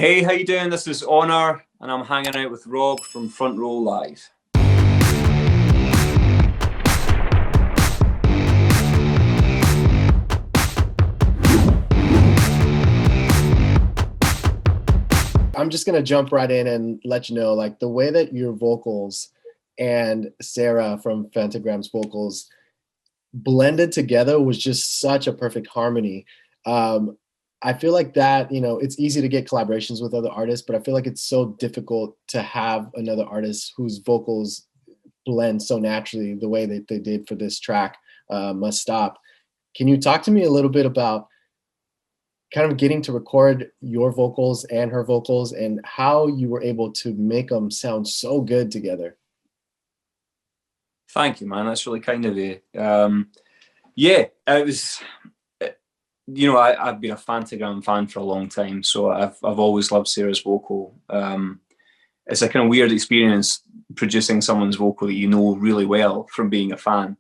Hey, how you doing? This is ONR, and I'm hanging out with Rob from Front Row Live. I'm just going to jump right in and let you know, like, the way that your vocals and Sarah from Phantogram's vocals blended together was just such a perfect harmony. I feel like that, it's easy to get collaborations with other artists, but I feel like it's so difficult to have another artist whose vocals blend so naturally the way that they did for this track, Must Stop. Can you talk to me a little bit about kind of getting to record your vocals and her vocals and how you were able to make them sound so good together? Thank you, man. That's really kind of you. Yeah, it was, I've been a Phantogram fan for a long time, so I've always loved Sarah's vocal. It's a kind of weird experience producing someone's vocal that you know really well from being a fan.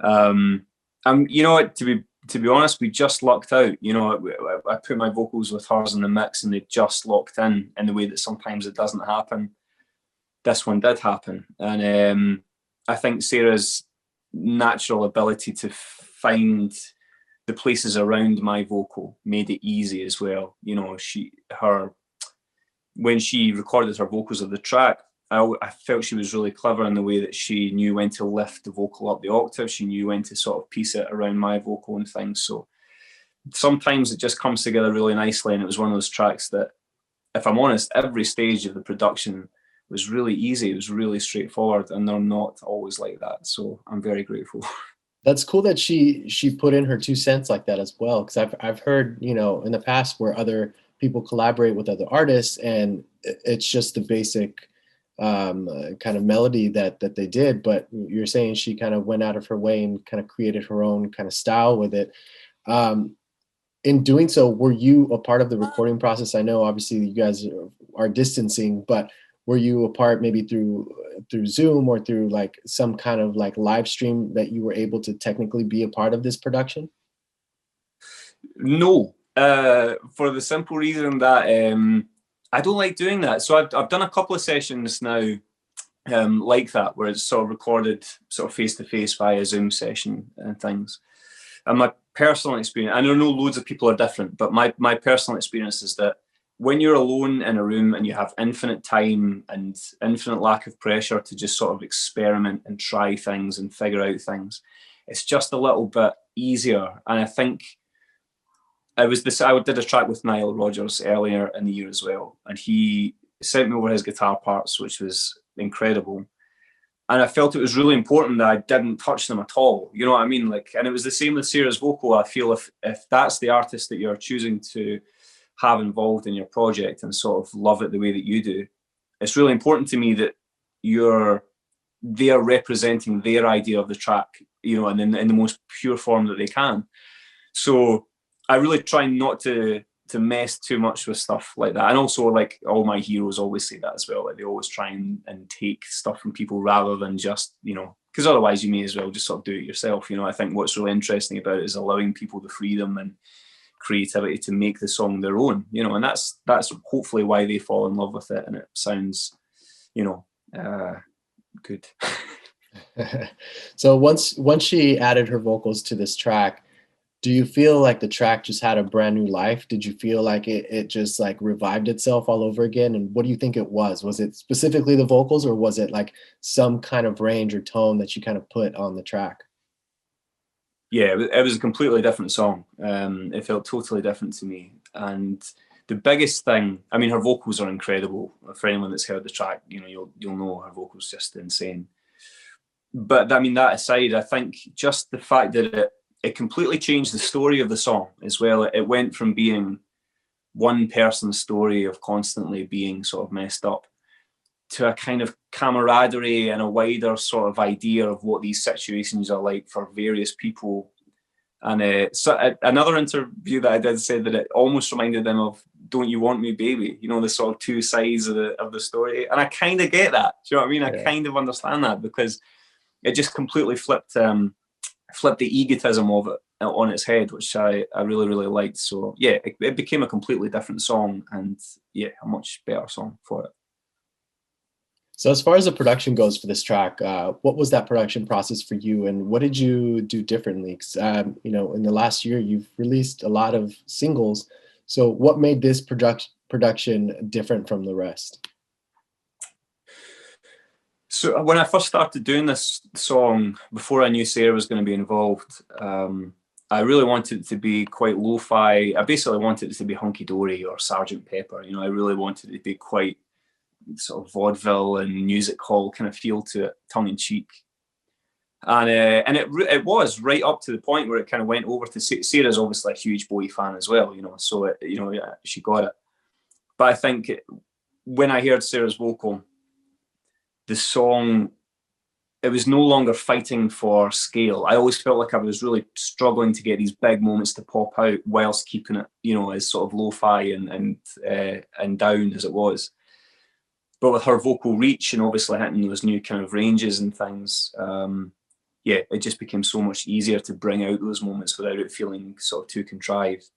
To be honest, we just lucked out. I put my vocals with hers in the mix, and they just locked in the way that sometimes it doesn't happen. This one did happen, and I think Sarah's natural ability to find the places around my vocal made it easy as well. When she recorded her vocals of the track, I felt she was really clever in the way that she knew when to lift the vocal up the octave. She knew when to sort of piece it around my vocal and things. So sometimes it just comes together really nicely. And it was one of those tracks that, if I'm honest, every stage of the production was really easy. It was really straightforward, and they're not always like that. So I'm very grateful. That's cool that she put in her 2 cents like that as well. Because I've heard, in the past where other people collaborate with other artists and it's just the basic kind of melody that they did, but you're saying she kind of went out of her way and kind of created her own kind of style with it. In doing so, were you a part of the recording process? I know obviously you guys are distancing, but were you a part maybe through Zoom or through like some kind of like live stream that you were able to technically be a part of this production? No, for the simple reason that I don't like doing that. So I've done a couple of sessions now like that, where it's sort of recorded sort of face-to-face via Zoom session and things. And my personal experience, I know loads of people are different, but my personal experience is that when you're alone in a room and you have infinite time and infinite lack of pressure to just sort of experiment and try things and figure out things, it's just a little bit easier. And I think I did a track with Nile Rodgers earlier in the year as well, and he sent me over his guitar parts, which was incredible. And I felt it was really important that I didn't touch them at all. You know what I mean? And it was the same with Sarah's vocal. I feel if that's the artist that you're choosing to have involved in your project and sort of love it the way that you do, it's really important to me that they're representing their idea of the track, and in the most pure form that they can. So I really try not to mess too much with stuff like that. And also, like, all my heroes always say that as well. Like, they always try and take stuff from people rather than just, because otherwise you may as well just sort of do it yourself. I think what's really interesting about it is allowing people the freedom and creativity to make the song their own, and that's hopefully why they fall in love with it and it sounds, good. So once she added her vocals to this track, do you feel like the track just had a brand new life? Did you feel like it just like revived itself all over again? And what do you think it was? Was it specifically the vocals, or was it like some kind of range or tone that you kind of put on the track? Yeah, it was a completely different song. It felt totally different to me. And the biggest thing, I mean, her vocals are incredible. For anyone that's heard the track, you'll know her vocals just insane. But I mean, that aside, I think just the fact that it completely changed the story of the song as well. It went from being one person's story of constantly being sort of messed up to a kind of camaraderie and a wider sort of idea of what these situations are like for various people. And another interview that I did said that it almost reminded them of "Don't You Want Me, Baby?" The sort of two sides of the story. And I kind of get that. Do you know what I mean? Yeah. I kind of understand that, because it just completely flipped the egotism of it on its head, which I really, really liked. So yeah, it became a completely different song, and yeah, a much better song for it. So as far as the production goes for this track, what was that production process for you, and what did you do differently? 'Cause, you know, in the last year, you've released a lot of singles. So what made this production different from the rest? So when I first started doing this song, before I knew Sarah was going to be involved, I really wanted it to be quite lo-fi. I basically wanted it to be Hunky Dory or Sergeant Pepper. You know, I really wanted it to be quite sort of vaudeville and music hall kind of feel to it, tongue in cheek. And it was right up to the point where it kind of went over to Sarah's obviously a huge Bowie fan as well, you know, so it, you know, yeah, she got it. But I think when I heard Sarah's vocal, the song, it was no longer fighting for scale. I always felt like I was really struggling to get these big moments to pop out whilst keeping it, you know, as sort of lo-fi and down as it was. But with her vocal reach and obviously hitting those new kind of ranges and things, yeah, it just became so much easier to bring out those moments without it feeling sort of too contrived.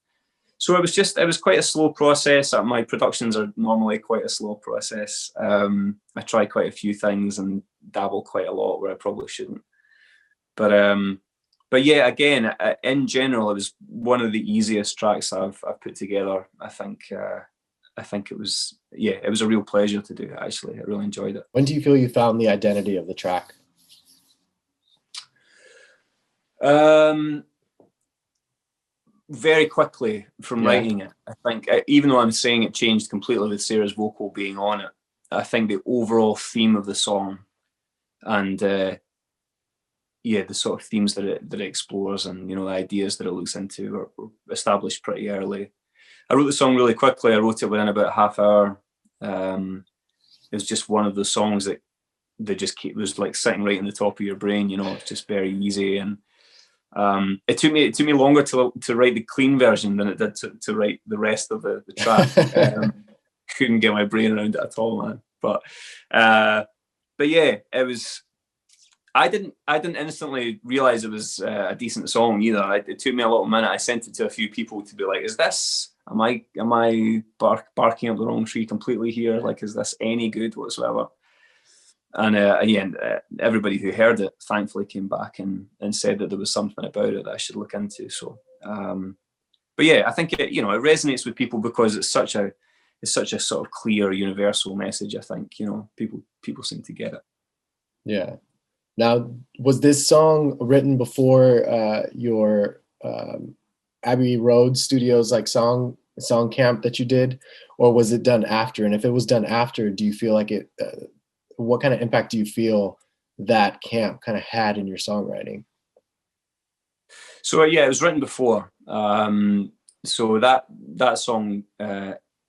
So it was quite a slow process. My productions are normally quite a slow process. I try quite a few things and dabble quite a lot where I probably shouldn't. But yeah, again, in general, it was one of the easiest tracks I've put together. I think it was, yeah, it was a real pleasure to do, actually. I really enjoyed it. When do you feel you found the identity of the track? Very quickly from writing it. I think, even though I'm saying it changed completely with Sarah's vocal being on it, I think the overall theme of the song and yeah, the sort of themes that it explores and, you know, the ideas that it looks into were established pretty early. I wrote the song really quickly. I wrote it within about half hour. It was just one of those songs that just was like sitting right in the top of your brain, you know. It's just very easy. And it took me longer to write the clean version than it did to write the rest of the track. Couldn't get my brain around it at all, man. But yeah, it was. I didn't instantly realize it was a decent song either. It took me a little minute. I sent it to a few people to be like, "Is this? Am I barking up the wrong tree completely here? Like, is this any good whatsoever?" And again, everybody who heard it thankfully came back and said that there was something about it that I should look into. So, but yeah, I think it resonates with people because it's such a sort of clear, universal message. I think, you know, people seem to get it. Yeah. Now, was this song written before your Abbey Road Studios like song camp that you did, or was it done after? And if it was done after, do you feel like it? What kind of impact do you feel that camp kind of had in your songwriting? So yeah, it was written before. So that song,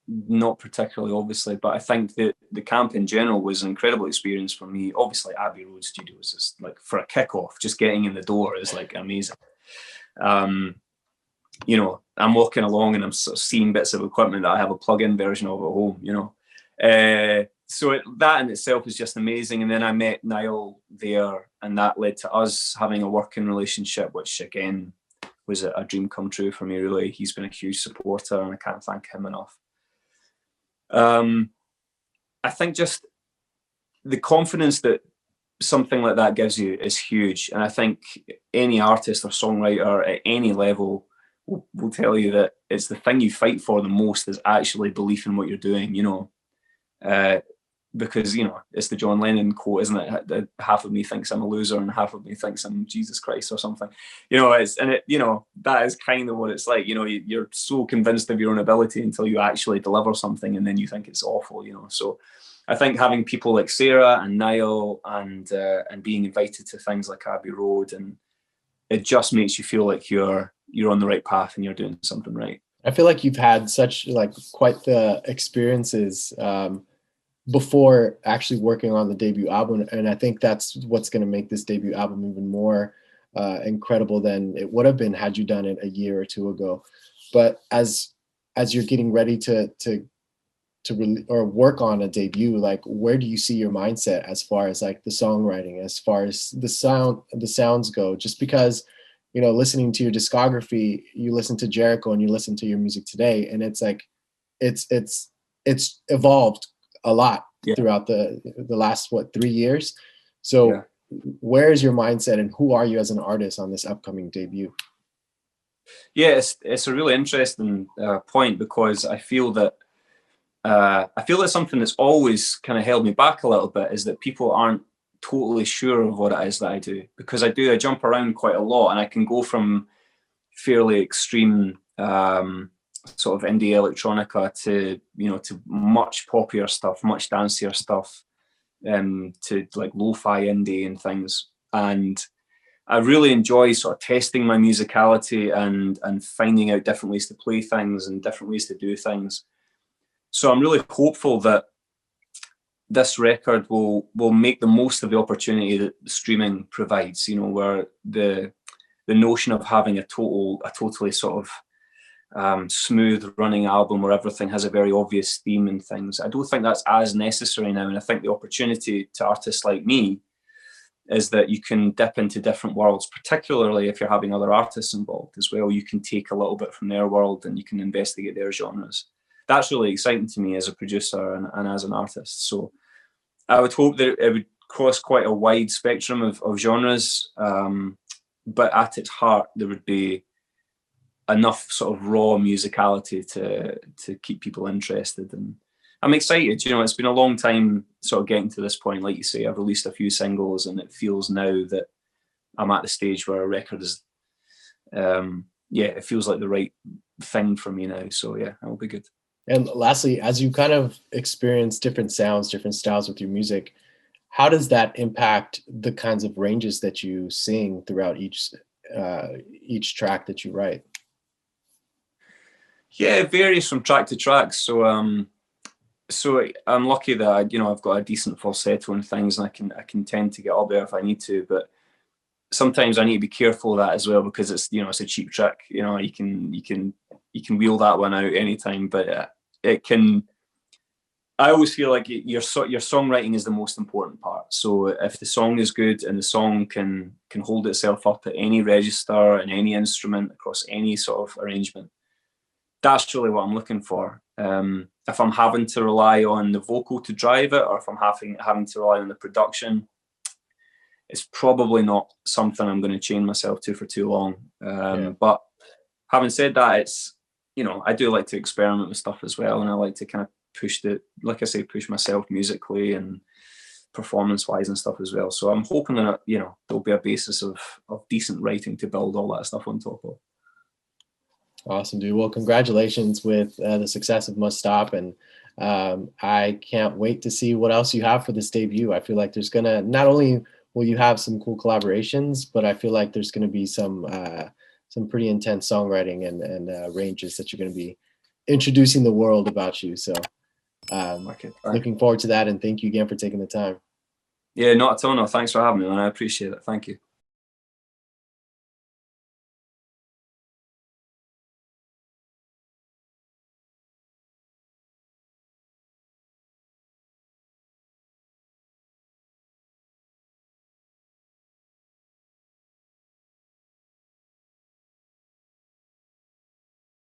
not particularly, obviously, but I think that the camp in general was an incredible experience for me. Obviously, Abbey Road Studios is like, for a kickoff, just getting in the door is like amazing. You know, I'm walking along and I'm sort of seeing bits of equipment that I have a plug-in version of at home, you know. So that in itself is just amazing. And then I met Niall there, and that led to us having a working relationship, which again was a dream come true for me, really. He's been a huge supporter and I can't thank him enough. I think just the confidence that something like that gives you is huge. And I think any artist or songwriter at any level will tell you that it's the thing you fight for the most is actually belief in what you're doing, you know. Because, you know, it's the John Lennon quote, isn't it? Half of me thinks I'm a loser and half of me thinks I'm Jesus Christ or something. You know, you know, that is kind of what it's like. You know, you're so convinced of your own ability until you actually deliver something and then you think it's awful, you know. So I think having people like Sarah and Niall and being invited to things like Abbey Road, and it just makes you feel like you're on the right path and you're doing something right. I feel like you've had such like quite the experiences before actually working on the debut album, and I think that's what's going to make this debut album even more incredible than it would have been had you done it a year or two ago. But as you're getting ready to or work on a debut, like where do you see your mindset as far as like the songwriting, as far as the sounds go? Just because you know, listening to your discography, you listen to Jericho and you listen to your music today, and it's like it's evolved a lot Yeah. throughout the last, what, 3 years. So Yeah. where is your mindset and who are you as an artist on this upcoming debut? Yeah, it's a really interesting point, because I feel that something that's always kind of held me back a little bit is that people aren't totally sure of what it is that I do, because I jump around quite a lot, and I can go from fairly extreme sort of indie electronica to, you know, to much poppier stuff, much dancier stuff, to like lo-fi indie and things. And I really enjoy sort of testing my musicality and finding out different ways to play things and different ways to do things. So I'm really hopeful that this record will make the most of the opportunity that streaming provides, you know, where the notion of having a totally sort of smooth running album where everything has a very obvious theme and things, I don't think that's as necessary now. And I think the opportunity to artists like me is that you can dip into different worlds, particularly if you're having other artists involved as well. You can take a little bit from their world and you can investigate their genres. That's really exciting to me as a producer and as an artist. So I would hope that it would cross quite a wide spectrum of genres, but at its heart, there would be enough sort of raw musicality to keep people interested. And I'm excited. You know, it's been a long time sort of getting to this point. Like you say, I've released a few singles, and it feels now that I'm at the stage where a record is, it feels like the right thing for me now. So yeah, it'll be good. And lastly, as you kind of experience different sounds, different styles with your music, how does that impact the kinds of ranges that you sing throughout each track that you write? Yeah, it varies from track to track. So I'm lucky that I've got a decent falsetto and things, and I can tend to get up there if I need to. But sometimes I need to be careful of that as well, because it's a cheap trick. You know, you can wheel that one out anytime, but it can. I always feel like your songwriting is the most important part. So if the song is good and the song can hold itself up at any register and any instrument across any sort of arrangement, that's really what I'm looking for. If I'm having to rely on the vocal to drive it, or if I'm having to rely on the production, it's probably not something I'm going to chain myself to for too long. But having said that, it's, I do like to experiment with stuff as well, and I like to kind of push myself musically and performance-wise and stuff as well. So I'm hoping that there'll be a basis of decent writing to build all that stuff on top of. Awesome, dude. Well, congratulations with the success of Must Stop, and I can't wait to see what else you have for this debut. I feel like there's gonna, not only will you have some cool collaborations, but I feel like there's gonna be some pretty intense songwriting and ranges that you're gonna be introducing the world about you. So looking forward to that, and thank you again for taking the time. Yeah, not at all. No, thanks for having me, and I appreciate it. Thank you.